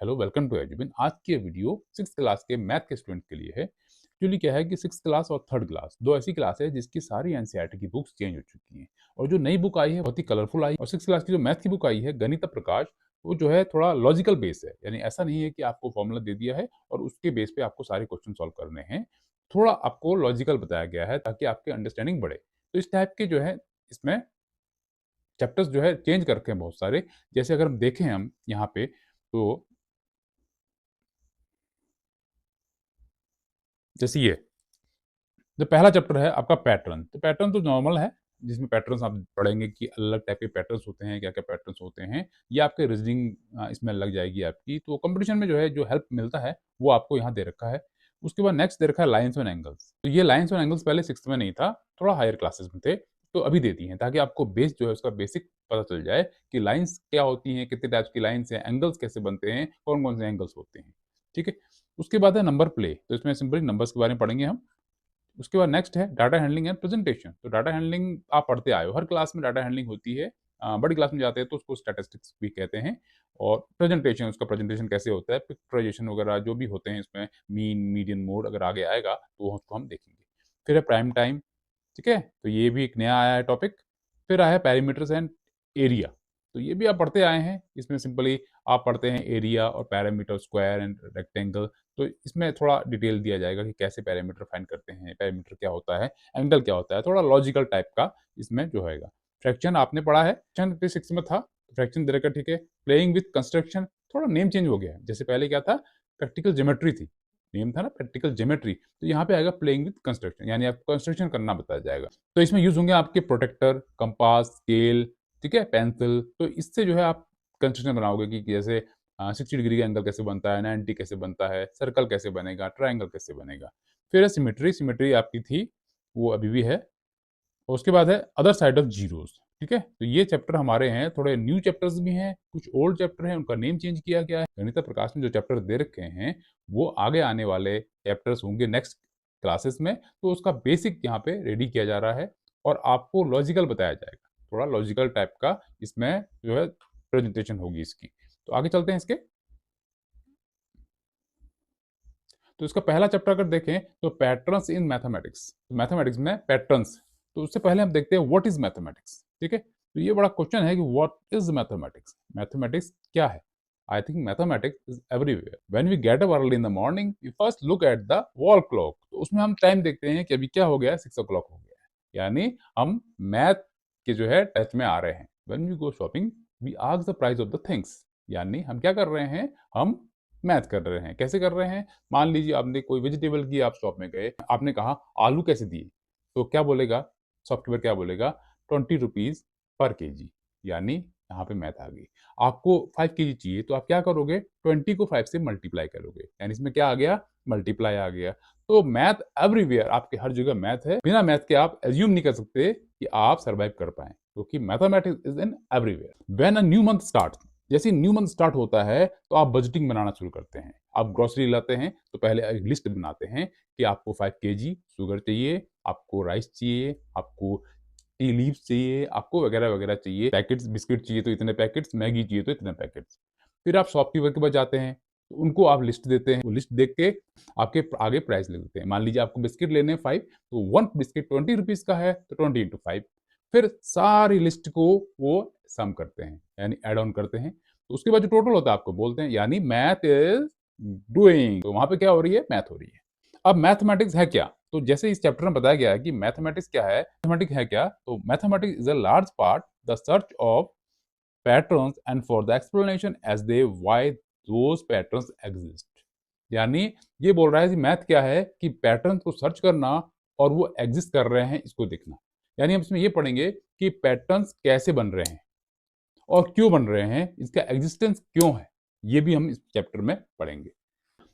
Hello, welcome to एजुबिन। आज की ये वीडियो 6th क्लास के मैथ के स्टूडेंट के लिए है। एक्चुअली क्या है कि 6th क्लास और 3rd क्लास दो ऐसी क्लास है जिसकी सारी एनसीईआरटी की बुक्स चेंज हो चुकी हैं और जो नई बुक आई है बहुत ही कलरफुल आई। और 6th क्लास की जो मैथ की बुक आई है गणित प्रकाश, वो जो है थोड़ा लॉजिकल बेस है, यानी ऐसा नहीं है कि आपको फॉर्मूला दे दिया है और उसके बेस पे आपको सारे क्वेश्चन सॉल्व करने हैं। थोड़ा आपको लॉजिकल बताया गया है ताकि आपकी अंडरस्टैंडिंग बढ़े। तो इस टाइप के जो है इसमें चैप्टर्स जो है चेंज कर रखे हैं बहुत सारे। जैसे अगर हम देखें हम यहाँ पे तो जैसे ये जो पहला चैप्टर है आपका पैटर्न, तो पैटर्न तो नॉर्मल है, जिसमें पैटर्न्स आप पढ़ेंगे कि अलग टाइप के पैटर्न्स होते हैं, क्या-क्या पैटर्न्स होते हैं। ये आपके रीजनिंग इसमें लग जाएगी आपकी, तो कंपटीशन में जो है जो हेल्प मिलता है, वो आपको यहाँ दे रखा है। उसके बाद नेक्स्ट दे रखा है लाइन्स एंड एंगल्स। तो ये लाइन्स एंड एंगल्स पहले 6th में नहीं था, थोड़ा हायर क्लासेस में थे, तो अभी दे दी हैं ताकि आपको बेस जो है उसका बेसिक पता चल जाए कि लाइन्स क्या होती हैं, कितने टाइप्स की लाइन्स हैं, एंगल्स कैसे बनते हैं, कौन-कौन से एंगल्स होते हैं। ठीक है? उसके बाद है नंबर प्ले, तो इसमें सिंपली नंबर्स के बारे में पढ़ेंगे हम। उसके बाद नेक्स्ट है डाटा हैंडलिंग एंड प्रेजेंटेशन। तो डाटा हैंडलिंग आप पढ़ते आए हो, हर क्लास में डाटा हैंडलिंग होती है। बड़ी क्लास में जाते हैं तो उसको स्टैटिस्टिक्स भी कहते हैं। और प्रेजेंटेशन, उसका प्रेजेंटेशन कैसे होता है, पिक्चराइजेशन वगैरह जो भी होते हैं इसमें, मीन मीडियन मोड अगर आगे आएगा तो उसको हम देखेंगे। फिर है प्राइम टाइम, ठीक है, तो ये भी एक नया आया है टॉपिक। फिर आया है पैरामीटर्स एंड एरिया, तो ये भी आप पढ़ते आए हैं। इसमें सिंपली आप पढ़ते हैं एरिया और पैरामीटर, स्क्वायर एंड रेक्टेंगल। तो इसमें थोड़ा डिटेल दिया जाएगा कि कैसे पैरामीटर फाइंड करते हैं, पैरामीटर क्या होता है, एंगल क्या होता है, थोड़ा लॉजिकल टाइप का इसमें जो होएगा। फ्रैक्शन आपने पढ़ा है, फ्रैक्शन 6 में था, फ्रैक्शन दे रखा, ठीक है। प्लेइंग विथ कंस्ट्रक्शन, थोड़ा नेम चेंज हो गया है, जैसे पहले क्या था, प्रैक्टिकल ज्योमेट्री थी, नेम था ना प्रैक्टिकल ज्योमेट्री, तो यहाँ पे आएगा प्लेइंग विथ कंस्ट्रक्शन, यानी आपको कंस्ट्रक्शन करना बताया जाएगा। तो इसमें यूज होंगे आपके प्रोटेक्टर, कंपास, स्केल, ठीक है, पेंसिल। तो इससे जो है आप कंस्ट्रक्शन बनाओगे कि जैसे 60 डिग्री का एंगल कैसे बनता है, 90 कैसे बनता है, सर्कल कैसे बनेगा, ट्रायंगल कैसे बनेगा। फिर है सिमेट्री, सिमेट्री आपकी थी, वो अभी भी है। और उसके बाद है अदर साइड ऑफ जीरोस, ठीक है। तो ये चैप्टर हमारे हैं, थोड़े न्यू चैप्टर्स भी हैं, कुछ ओल्ड चैप्टर हैं, उनका नेम चेंज किया गया है। गणित प्रकाश में जो चैप्टर दे रखे हैं वो आगे आने वाले चैप्टर्स होंगे नेक्स्ट क्लासेस में, तो उसका बेसिक यहाँ पे रेडी किया जा रहा है और आपको लॉजिकल बताया जाएगा, थोड़ा लॉजिकल टाइप का इसमें जो है प्रेजेंटेशन होगी इसकी। तो आगे चलते हैं इसके। तो इसका पहला चैप्टर अगर देखें तो पैटर्न्स इन मैथमेटिक्स, मैथमेटिक्स में पैटर्न्स। तो उससे पहले हम देखते हैं व्हाट इज मैथमेटिक्स, ठीक है। तो ये बड़ा क्वेश्चन है कि व्हाट इज मैथमेटिक्स, मैथमेटिक्स क्या है। I think mathematics is everywhere. When we get up early in the morning we first look at the wall clock, तो उसमें हम टाइम देखते हैं कि अभी क्या हो गया है, 6 o'clock हो गया है, यानी हम मैथ के जो है टच में आ रहे हैं। When we go shopping we ask the price of the things, यानी हम क्या कर रहे हैं, हम मैथ कर रहे हैं। कैसे कर रहे हैं, मान लीजिए आपने कोई वेजिटेबल की, आप शॉप में गए, आपने कहा आलू कैसे दिए, तो क्या बोलेगा शॉपकीपर, क्या बोलेगा, 20 रुपीज पर केजी, यानी यहाँ पे मैथ आ गई। आपको 5 केजी चाहिए तो आप क्या करोगे, 20 को 5 से मल्टीप्लाई करोगे, यानी इसमें क्या आ गया, मल्टीप्लाई आ गया। तो मैथ एवरीवेयर, आपके हर जगह मैथ है, बिना मैथ के आप एज्यूम नहीं कर सकते कि आप सर्वाइव कर पाए, क्योंकि mathematics is in everywhere. When a new month start, जैसे न्यू मंथ स्टार्ट होता है तो आप बजटिंग बनाना शुरू करते हैं। आप ग्रोसरी लाते हैं तो पहले एक लिस्ट बनाते हैं कि आपको 5 केजी शुगर चाहिए, आपको राइस चाहिए, आपको टी लीव्स चाहिए, आपको वगैरह वगैरह चाहिए, पैकेट्स बिस्किट चाहिए तो इतने पैकेट्स, मैगी चाहिए तो इतने पैकेट्स। फिर आप शॉपकीपर के पास जाते हैं, तो उनको आप लिस्ट देते हैं, वो लिस्ट देख के आपके आगे प्राइस लिख देते हैं। मान लीजिए आपको बिस्किट लेने हैं 5, तो 1 बिस्किट 20 रुपीज का है तो 20 इंटू 5। फिर सारी लिस्ट को वो सम करते हैं, यानी एड ऑन करते हैं, तो उसके बाद जो टोटल होता है आपको बोलते हैं, यानी मैथ इज डूइंग। तो वहां पे क्या हो रही है, मैथ हो रही है। अब मैथमेटिक्स है क्या, तो जैसे इस चैप्टर में बताया गया है कि मैथमेटिक्स क्या है, मैथमेटिक्स है क्या, तो mathematics is a large part the search of patterns and for the explanation as they why those patterns exist. यानी ये बोल रहा है कि मैथ क्या है, कि पैटर्न को सर्च करना और वो एग्जिस्ट कर रहे हैं इसको देखना। यानी हम इसमें ये पढ़ेंगे कि पैटर्न्स कैसे बन रहे हैं और क्यों बन रहे हैं, इसका एग्जिस्टेंस क्यों है, ये भी हम इस चैप्टर में पढ़ेंगे।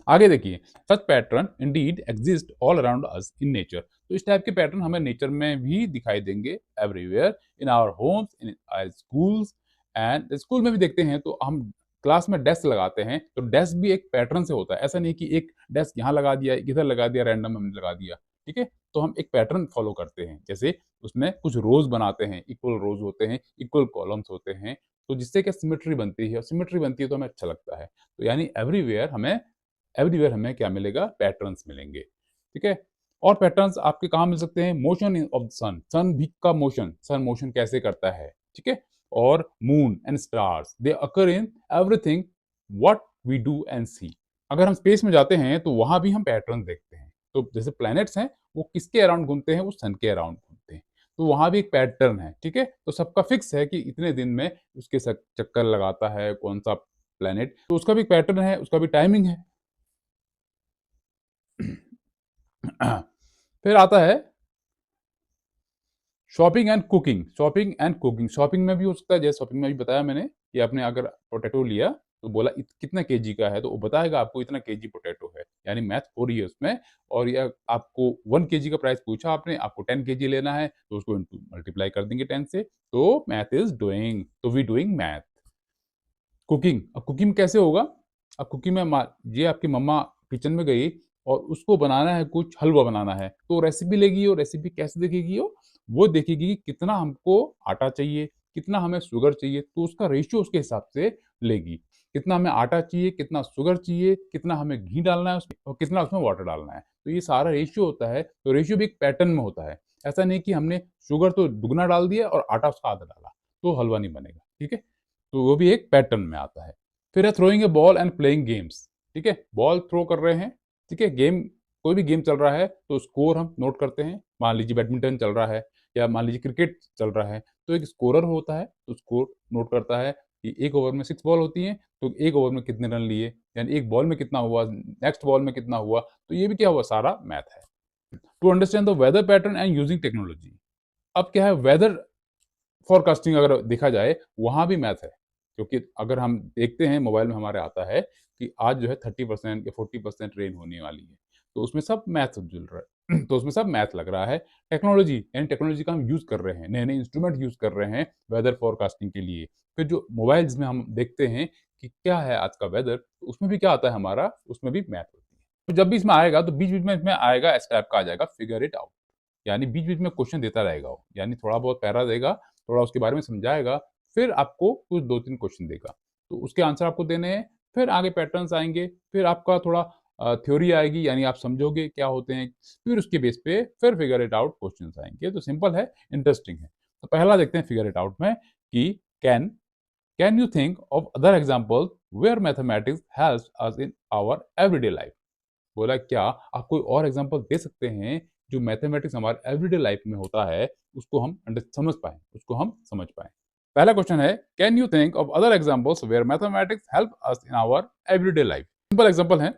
आगे देखिए, such pattern indeed exist all around us in nature. तो इस टाइप के पैटर्न हमें नेचर में भी दिखाई देंगे, everywhere, in our homes, in our schools. And school में भी देखते हैं तो हम क्लास में डेस्क लगाते हैं, तो डेस्क भी एक पैटर्न से होता है। ऐसा नहीं कि एक डेस्क यहाँ लगा दिया, एक इधर लगा दिया, रैंडम हमने लगा दिया, ठीक है। तो हम एक पैटर्न फॉलो करते हैं, जैसे उसमें कुछ रोज बनाते हैं, इक्वल रोज होते हैं, इक्वल कॉलम्स होते हैं, तो जिससे क्या सिमेट्री बनती है, और सिमेट्री बनती है तो हमें अच्छा लगता है। तो यानी एवरीवेयर हमें क्या मिलेगा, पैटर्न्स मिलेंगे, ठीक है। और पैटर्न्स आपके कहाँ मिल सकते हैं, मोशन ऑफ द सन, सन भी का मोशन, सन मोशन कैसे करता है, ठीक है। और moon and stars they occur in everything what we do and see. अगर हम स्पेस में जाते हैं तो वहां भी हम पैटर्न देखते हैं। तो जैसे प्लैनेट्स हैं वो किसके अराउंड घूमते हैं, वो सन के अराउंड घूमते हैं, तो वहां भी एक पैटर्न है, ठीक है। तो सबका फिक्स है कि इतने दिन में उसके चक्कर लगाता है कौन सा प्लैनेट, तो उसका भी पैटर्न है, उसका भी टाइमिंग है। फिर आता है shopping and cooking. Shopping and cooking, shopping में भी हो सकता है, जैसे शॉपिंग में भी बताया मैंने कि आपने अगर पोटैटो लिया तो बोला कितना केजी का है, तो वो बताएगा आपको इतना केजी पोटैटो है, यानी मैथ हो रही है उसमें। और यह आपको 1 केजी का प्राइस पूछा आपने, आपको 10 केजी लेना है, तो उसको मल्टीप्लाई कर देंगे 10 से, तो मैथ इज डूइंग, तो वी डूइंग मैथ। कुकिंग, अब कुकिंग कैसे होगा, अब कुकिंग में ये आपकी मम्मा किचन में गई और उसको बनाना है, कुछ हलवा बनाना है, तो रेसिपी लेगी, और रेसिपी कैसे देखेगी, वो देखेगी कि कितना हमको आटा चाहिए, कितना हमें शुगर चाहिए, तो उसका रेशियो उसके हिसाब से लेगी, कितना हमें आटा चाहिए, कितना शुगर चाहिए, कितना हमें घी डालना है उसमें, और कितना उसमें वाटर डालना है। तो ये सारा रेशियो होता है, तो रेशियो भी एक पैटर्न में होता है। ऐसा नहीं कि हमने शुगर तो दुगना डाल दिया और आटा उसका आधा डाला, तो हलवा नहीं बनेगा, ठीक है। तो वो भी एक पैटर्न में आता है। फिर है throwing A ball and playing games, ठीक है। बॉल थ्रो कर रहे हैं, ठीक है, गेम, कोई भी गेम चल रहा है तो स्कोर हम नोट करते हैं। मान लीजिए बैडमिंटन चल रहा है या मान लीजिए क्रिकेट चल रहा है, तो एक स्कोरर होता है, तो स्कोर नोट करता है कि एक ओवर में 6 बॉल होती हैं, तो एक ओवर में कितने रन लिए, यानी एक बॉल में कितना हुआ, नेक्स्ट बॉल में कितना हुआ, तो ये भी क्या हुआ, सारा मैथ है। To understand the weather pattern and using technology, अब क्या है, वेदर फोरकास्टिंग अगर देखा जाए वहां भी मैथ है, क्योंकि अगर हम देखते हैं मोबाइल में हमारे आता है कि आज जो है 30% या 40% रेन होने वाली है, तो उसमें सब मैथ जुल रहा है। तो उसमें सब मैथ लग रहा है। टेक्नोलॉजी, यानी टेक्नोलॉजी का हम यूज कर रहे हैं, नए नए इंस्ट्रूमेंट यूज कर रहे हैं वेदर फोरकास्टिंग के लिए। फिर जो मोबाइल्स में हम देखते हैं कि क्या है आज का वेदर, तो उसमें भी क्या आता है हमारा, उसमें भी मैथ होती है। तो जब भी इसमें आएगा तो बीच बीच में इसमें आएगा, इस टाइप का आ जाएगा फिगर इट आउट, यानी बीच बीच में क्वेश्चन देता रहेगा वो, यानी थोड़ा बहुत पैरा देगा, थोड़ा उसके बारे में समझाएगा, फिर आपको कुछ 2-3 क्वेश्चन देगा, तो उसके आंसर आपको देने हैं। फिर आगे पैटर्न्स आएंगे, फिर आपका थोड़ा थ्योरी आएगी, यानी आप समझोगे क्या होते हैं, फिर उसके बेस पे फिर फिगर इट आउट क्वेश्चंस आएंगे। तो सिंपल है, इंटरेस्टिंग है। तो पहला देखते हैं फिगर इट आउट में कि can can you think of other examples where mathematics helps us in our everyday life. बोला क्या आप कोई और एग्जांपल दे सकते हैं जो मैथमेटिक्स हमारे एवरीडे लाइफ में होता है, उसको हम समझ पाए, उसको हम समझ पाए। पहला क्वेश्चन है, can you think of other examples where mathematics help us in our everyday life. Simple example है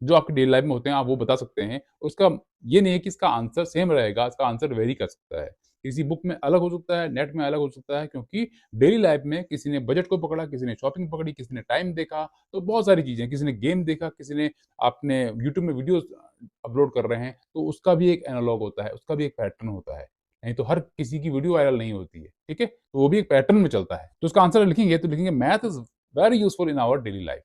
जो आपकी डेली लाइफ में होते हैं, आप वो बता सकते हैं। उसका ये नहीं है कि इसका आंसर सेम रहेगा, इसका आंसर वेरी कर सकता है, किसी बुक में अलग हो सकता है, नेट में अलग हो सकता है, क्योंकि डेली लाइफ में किसी ने बजट को पकड़ा, किसी ने शॉपिंग पकड़ी, किसी ने टाइम देखा, तो बहुत सारी चीजें, किसी ने गेम देखा, किसी ने आपने यूट्यूब में वीडियोस अपलोड कर रहे हैं, तो उसका भी एक एनालॉग होता है, उसका भी एक पैटर्न होता है। नहीं तो हर किसी की वीडियो वायरल नहीं होती है, ठीक है, तो वो भी एक पैटर्न में चलता है। तो उसका आंसर लिखेंगे तो लिखेंगे math is very useful in our daily life,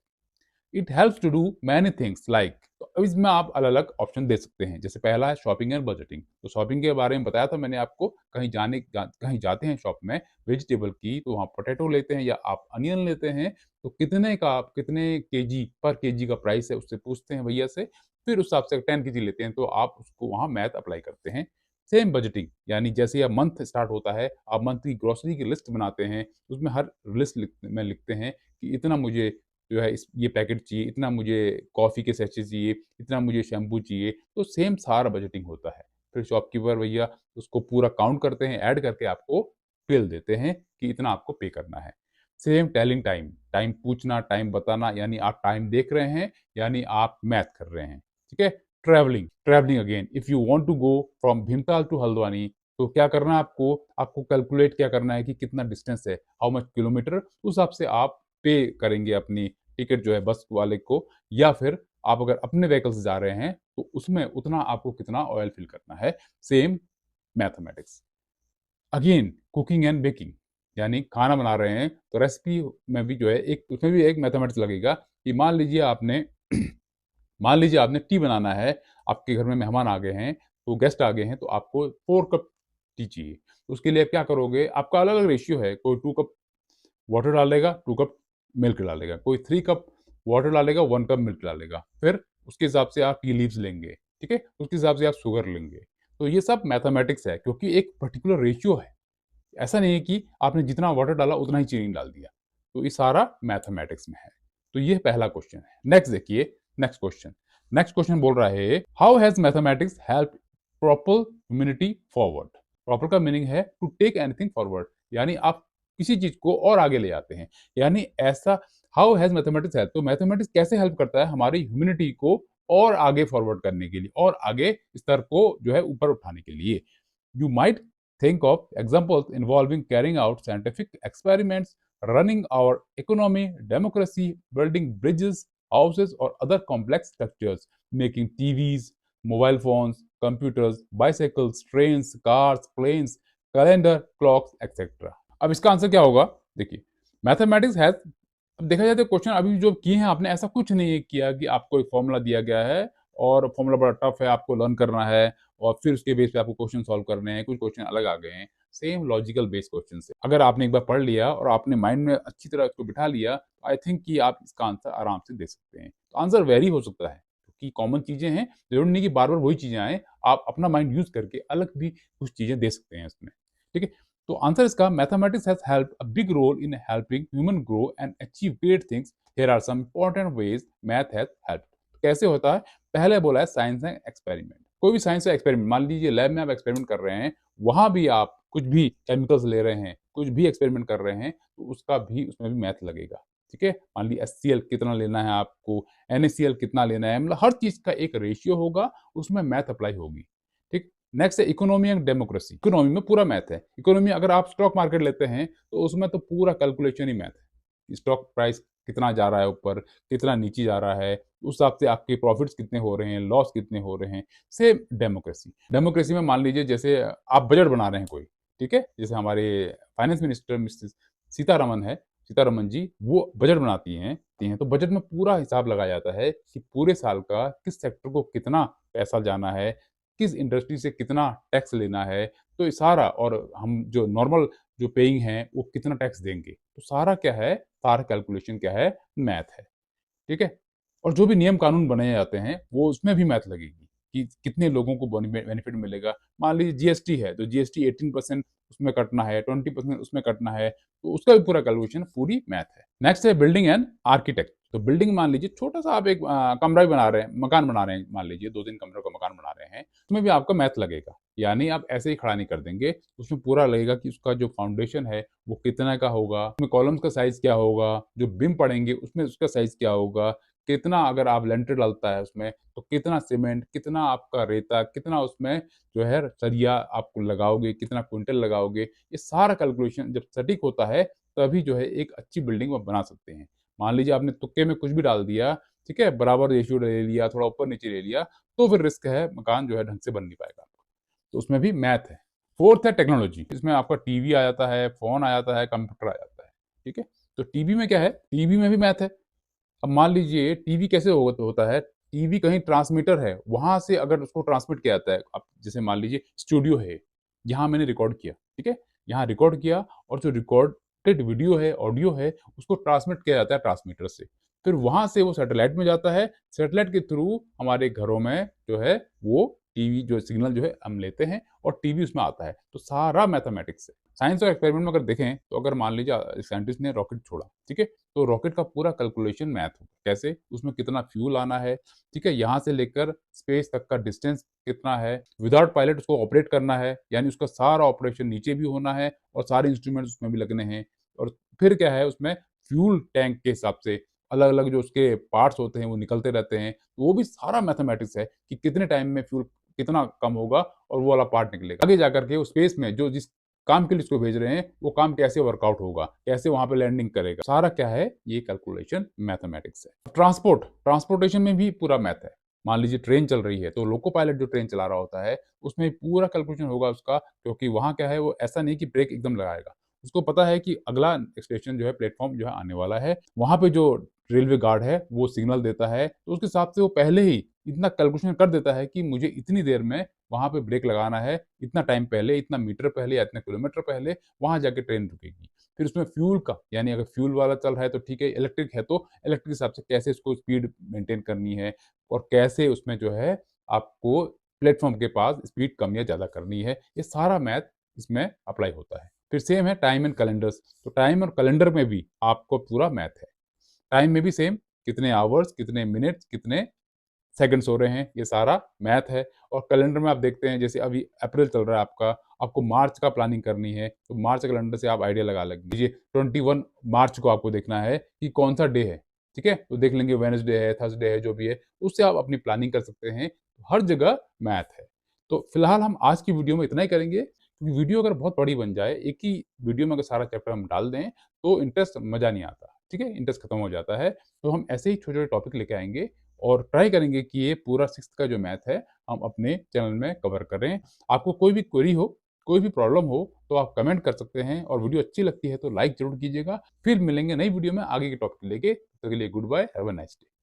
it helps to do many things like. तो अब इसमें आप अलग अलग ऑप्शन दे सकते हैं। जैसे पहला है शॉपिंग एंड बजटिंग, तो शॉपिंग के बारे में बताया था मैंने आपको, कहीं जाते हैं शॉप में वेजिटेबल की, तो वहाँ पोटैटो लेते हैं या आप अनियन लेते हैं, तो कितने का, आप कितने केजी पर केजी का प्राइस है उससे पूछते हैं भैया से, फिर उस हिसाब से 10 केजी लेते हैं तो आप उसको वहाँ मैथ अप्लाई करते हैं। सेम बजटिंग, यानी जैसे अब मंथ स्टार्ट होता है, आप मंथ की ग्रोसरी की लिस्ट बनाते हैं, उसमें हर लिस्ट में लिखते हैं कि इतना मुझे जो है इस ये पैकेट चाहिए, इतना मुझे कॉफ़ी के सैशे चाहिए, इतना मुझे शैम्पू चाहिए, तो सेम सारा बजटिंग होता है। फिर शॉपकीपर भैया उसको पूरा काउंट करते हैं, ऐड करके आपको बिल देते हैं कि इतना आपको पे करना है। सेम टेलिंग टाइम, टाइम पूछना, टाइम बताना, यानी आप टाइम देख रहे हैं, यानी आप मैथ कर रहे हैं, ठीक है। Travelling, travelling again, if you want to go from Bhimtal to Haldwani, तो क्या करना है आपको, आपको कैलकुलेट क्या करना है कि कितना डिस्टेंस है, हाउ मच किलोमीटर, उस हिसाब से आप पे करेंगे अपनी टिकट जो है बस वाले को, या फिर आप अगर अपने व्हीकल से जा रहे हैं तो उसमें उतना आपको कितना ऑयल फिल करना है। Same mathematics. Again cooking and baking, यानी खाना बना रहे हैं तो रेसिपी में भी जो है एक, उसमें भी एक मैथमेटिक्स लगेगा कि मान लीजिए आपने मान लीजिए आपने टी बनाना है, आपके घर में मेहमान आ गए हैं, तो गेस्ट आ गए हैं, तो आपको 4 कप टी चाहिए, तो उसके लिए आप क्या करोगे, आपका अलग अलग रेशियो है, कोई 2 कप वाटर डालेगा, 2 कप मिल्क डालेगा, कोई 3 कप वाटर डालेगा, 1 कप मिल्क डालेगा, फिर उसके हिसाब से आप टी लीव्स लेंगे, ठीक है? उसके हिसाब से आप शुगर लेंगे। तो ये सब मैथमेटिक्स है, क्योंकि एक पर्टिकुलर रेशियो है। ऐसा नहीं है कि आपने जितना वाटर डाला उतना ही चीनी डाल दिया। तो ये सारा मैथमेटिक्स में है। तो ये पहला क्वेश्चन है। नेक्स्ट देखिए, नेक्स्ट क्वेश्चन। नेक्स्ट क्वेश्चन बोल रहा है, how has mathematics help propel humanity forward? Propel का मीनिंग है टू टेक एनीथिंग फॉरवर्ड, यानी आप किसी चीज को और आगे ले जाते हैं। यानी ऐसा, हाउ हैज मैथमेटिक्स हेल्प, तो मैथमेटिक्स कैसे हेल्प करता है हमारी ह्यूमैनिटी को और आगे फॉरवर्ड करने के लिए, और आगे स्तर को जो है ऊपर उठाने के लिए। You might think of examples involving carrying out scientific experiments, running our economy, democracy, building bridges, houses, or other complex structures, making TVs, mobile phones, computers, bicycles, trains, cars, planes, calendar, clocks, etc. अब इसका answer क्या होगा? देखिए, mathematics has, अब देखा जाए तो question अभी जो किए हैं आपने, ऐसा कुछ नहीं किया कि आपको एक फॉर्मूला दिया गया है और फॉर्मूला बड़ा टफ है, आपको लर्न करना है और फिर उसके बेस पे आपको क्वेश्चन सॉल्व करने हैं। कुछ क्वेश्चन अलग आ गए हैं, सेम लॉजिकल बेस्ड क्वेश्चन से। अगर आपने एक बार पढ़ लिया और आपने माइंड में अच्छी तरह इसको बिठा लिया, आई थिंक कि आप इसका आंसर आराम से दे सकते हैं। तो आंसर वेरी हो सकता है, क्योंकि कॉमन चीजें हैं, जरूरी नहीं कि बार बार वही चीजें आए। आप अपना माइंड यूज करके अलग भी कुछ चीजें दे सकते हैं इसमें, ठीक है? तो आंसर इसका, mathematics has helped a big role in helping human grow and achieve great things. Here are some important ways math has helped. कैसे होता है? पहले बोला है साइंस एंड एक्सपेरिमेंट। कोई भी साइंस का एक्सपेरिमेंट, मान लीजिए लैब में आप एक्सपेरिमेंट कर रहे हैं, वहां भी आप कुछ भी केमिकल्स ले रहे हैं, कुछ भी एक्सपेरिमेंट कर रहे हैं, तो उसका भी, उसमें भी मैथ लगेगा, ठीक है? मान लीजिए HCl कितना लेना है आपको, NaCl कितना लेना है, मतलब हर चीज का एक रेशियो होगा, उसमें मैथ अप्लाई होगी, ठीक? नेक्स्ट है इकोनॉमी एंड डेमोक्रेसी। इकोनॉमी में पूरा मैथ है। इकोनॉमी, अगर आप स्टॉक मार्केट लेते हैं तो उसमें तो पूरा कैलकुलेशन ही मैथ है। स्टॉक प्राइस कितना जा रहा है ऊपर, कितना नीचे जा रहा है, उस हिसाब से आपके प्रॉफिट्स कितने हो रहे हैं, लॉस कितने हो रहे हैं। Same democracy. डेमोक्रेसी में मान लीजिए जैसे आप बजट बना रहे हैं कोई, ठीक है? जैसे हमारे फाइनेंस मिनिस्टर मिसेस सीतारमन है, सीतारमन जी, वो बजट बनाती हैं, तो बजट में पूरा हिसाब लगाया जाता है कि पूरे साल का किस सेक्टर को कितना पैसा जाना है, किस इंडस्ट्री से कितना टैक्स लेना है, तो ये सारा, और हम जो नॉर्मल जो पेइंग हैं वो कितना टैक्स देंगे, तो सारा क्या है, सारा कैलकुलेशन क्या है, मैथ है, ठीक है? और जो भी नियम कानून बनाए जाते हैं वो उसमें भी मैथ लगेगी कि कितने लोगों को बेनिफिट मिलेगा। मान लीजिए जीएसटी है तो जीएसटी 18% उसमें कटना है, 20% उसमें कटना है, तो उसका भी पूरा कैलकुलेशन पूरी मैथ है। नेक्स्ट है बिल्डिंग एंड आर्किटेक्ट। तो बिल्डिंग, मान लीजिए छोटा सा आप एक कमरा भी बना रहे हैं, मकान बना रहे हैं, मान लीजिए 2-3 कमरों का मकान बना रहे हैं, उसमें भी आपका मैथ लगेगा। यानी आप ऐसे ही खड़ा नहीं कर देंगे, उसमें पूरा लगेगा कि उसका जो फाउंडेशन है वो कितना का होगा, उसमें कॉलम्स का साइज क्या होगा, जो बिम पड़ेंगे उसमें उसका साइज क्या होगा, कितना अगर आप लेंटर डालता है उसमें तो कितना सीमेंट, कितना आपका रेता, कितना उसमें जो है सरिया आप लगाओगे, कितना क्विंटल लगाओगे, ये सारा कैलकुलेशन जब सटीक होता है तभी जो है एक अच्छी बिल्डिंग आप बना सकते हैं। मान लीजिए आपने तुक्के में कुछ भी डाल दिया, ठीक है, बराबर रेशियो ले लिया, थोड़ा ऊपर नीचे ले लिया, तो फिर रिस्क है मकान जो है ढंग से बन नहीं पाएगा। तो उसमें भी मैथ है। फोर्थ है टेक्नोलॉजी। इसमें आपका टीवी आ जाता है, फोन आ जाता है, कंप्यूटर आ जाता है, ठीक है? तो टीवी में क्या है, टीवी में भी मैथ है। अब मान लीजिए टीवी कैसे होता है, टीवी कहीं ट्रांसमीटर है, वहां से अगर उसको ट्रांसमिट किया जाता है, अब जैसे मान लीजिए स्टूडियो है, यहाँ मैंने रिकॉर्ड किया, ठीक है, यहाँ रिकॉर्ड किया, और जो रिकॉर्डेड वीडियो है, ऑडियो है, उसको ट्रांसमिट किया जाता है ट्रांसमीटर से, फिर वहां से वो सैटेलाइट में जाता है, सैटेलाइट के थ्रू हमारे घरों में जो है वो टीवी जो सिग्नल जो है हम लेते हैं और टीवी उसमें आता है। तो सारा मैथमेटिक्स है। साइंस और एक्सपेरिमेंट में अगर देखें तो अगर मान लीजिए साइंटिस्ट ने रॉकेट छोड़ा, ठीक है, तो रॉकेट का पूरा कैलकुलेशन मैथ होगा, कैसे उसमें कितना फ्यूल आना है, ठीक है, यहाँ से लेकर स्पेस तक का डिस्टेंस कितना है, विदाउट पायलट उसको ऑपरेट करना है, यानी उसका सारा ऑपरेशन नीचे भी होना है और सारे इंस्ट्रूमेंट्स उसमें भी लगने हैं, और फिर क्या है उसमें फ्यूल टैंक के हिसाब से अलग अलग जो उसके पार्ट्स होते हैं वो निकलते रहते हैं, तो वो भी सारा मैथमेटिक्स है कि कितने टाइम में फ्यूल कितना कम होगा और वो वाला पार्ट निकलेगा। आगे जाकर के उस स्पेस में जो जिस काम के लिए इसको भेज रहे हैं वो काम कैसे वर्कआउट होगा, कैसे वहां पे लैंडिंग करेगा, सारा क्या है, ये कैलकुलेशन मैथमेटिक्स है। ट्रांसपोर्टेशन में भी पूरा मैथ है। मान लीजिए ट्रेन चल रही है तो लोको पायलट जो ट्रेन चला रहा होता है उसमें पूरा कैलकुलेशन होगा उसका, क्योंकि वहां क्या है, वो ऐसा नहीं कि ब्रेक एकदम लगाएगा, उसको पता है कि अगला स्टेशन जो है, प्लेटफॉर्म जो है आने वाला है, वहां पे जो रेलवे गार्ड है वो सिग्नल देता है, तो उसके हिसाब से वो पहले ही इतना कैलकुलेशन कर देता है कि मुझे इतनी देर में वहां पे ब्रेक लगाना है, इतना टाइम पहले, इतना मीटर पहले या इतना किलोमीटर पहले वहां जाके ट्रेन रुकेगी। फिर उसमें फ्यूल का, यानी अगर फ्यूल वाला चल रहा है तो ठीक है, इलेक्ट्रिक है तो इलेक्ट्रिक के हिसाब से कैसे इसको स्पीड मेंटेन करनी है और कैसे उसमें जो है आपको प्लेटफ़ॉर्म के पास स्पीड कम या ज़्यादा करनी है, ये सारा मैथ इसमें अप्लाई होता है। फिर सेम है टाइम एंड कैलेंडर्स, तो टाइम और कैलेंडर में भी आपको पूरा मैथ है। टाइम में भी सेम, कितने आवर्स, कितने मिनट्स, कितने सेकंड्स हो रहे हैं, ये सारा मैथ है। और कैलेंडर में आप देखते हैं जैसे अभी अप्रैल चल रहा है आपका, आपको मार्च का प्लानिंग करनी है, तो मार्च कैलेंडर से आप आइडिया लगा लीजिए 21 मार्च को आपको देखना है कि कौन-सा डे है, ठीक है? तो देख लेंगे वेडनेसडे है, थर्सडे है, जो भी है, उससे आप अपनी प्लानिंग कर सकते हैं। हर जगह मैथ है। तो फिलहाल हम आज की वीडियो में इतना ही करेंगे, क्योंकि वीडियो अगर बहुत बड़ी बन जाए, एक ही वीडियो में अगर सारा चैप्टर हम डाल दें, तो इंटरेस्ट मज़ा नहीं आता, ठीक है? इंटरेस्ट खत्म हो जाता है। तो हम ऐसे ही छोटे-छोटे टॉपिक लेके आएँगे और ट्राई करेंगे कि ये पूरा 6th का जो मैथ है, हम अपने चैनल में कवर करें। आपको कोई भी क्वेरी हो, कोई भी प्रॉब्लम हो, तो आप कमेंट कर सकते हैं और वीडियो अच्छी लगती है तो लाइक ज़रूर कीजिएगा। फिर मिलेंगे नई वीडियो में आगे के टॉपिक लेके, तब तक के लिए good bye, have a nice day.